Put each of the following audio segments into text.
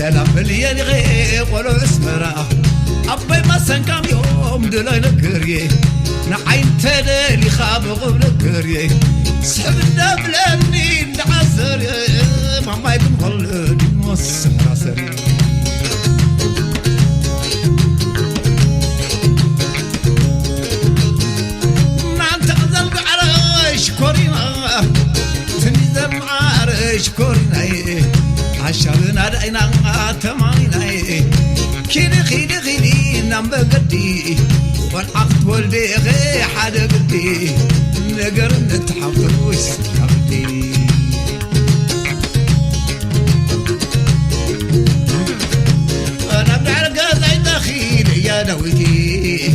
سلام بليان غي قولو اسمرا أبي ما سنكام يوم دلي نكريه نعين تدلي خاب غب نكريه سحب الدبلني العسر ما يكون خلدي نص راسري نانت غزل بعرش كورينا تنزل معرش كورينا عشابنا داينا تماينا كيني خيني خيني نام بقدي والعقد ولدي غي حدا قدي نقر نتحفظ وسحبتي أنا بعرق زي دخيل يا دويتي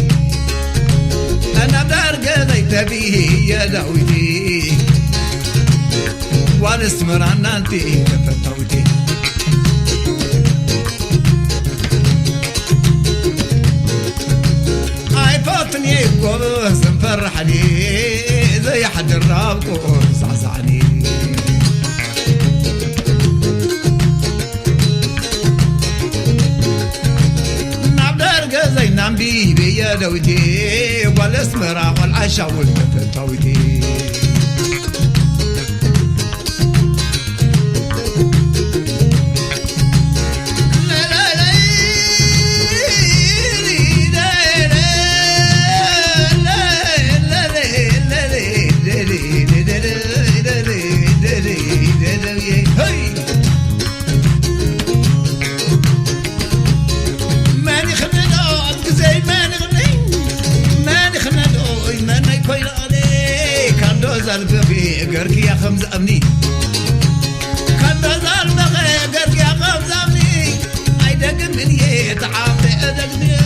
أنا بعرق زي تبيه يا دويتي والاسمر عنانتي تفتوتي فاطني قوس مفرحني زي حد الراب قوس عزعني نعبدر زي نام بيبي يا دوتي والاسمر والعشا والفتوتي البغي قرك يا خمس أمني كان دزال بغي قرك يا خمس أمني عيدك من يتعام لأدقني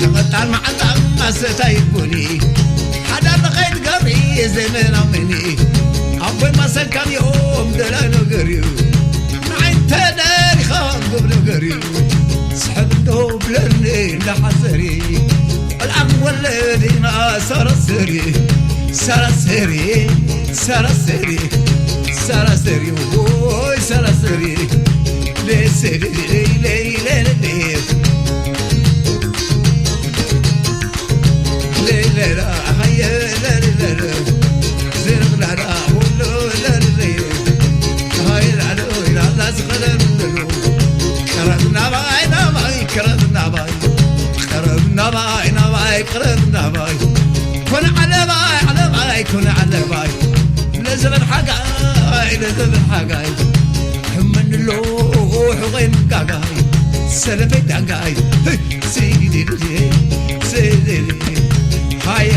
لقطع المعطى ستايبوني حدا لقيت قبري زمن مني أبوي ما سكن يوم دلا نقريو معين تداري خاطب نقريو سحب الدوب لرني لحسري الأول الذين سرسري سرسري سرسري سرسري وي سرسري لي سري لي لي لي لا لا هيا لا لا لا زين لا لا ولو لا لا هاي لا لا لا زغل كرمنا باي نباي كرمنا باي كرمنا باي نباي كرمنا باي كن على باي على باي كن على باي لازم حقاي لازم حقاي من اللوح وين قاقاي سلفي دقاي سيدي سيدي هاي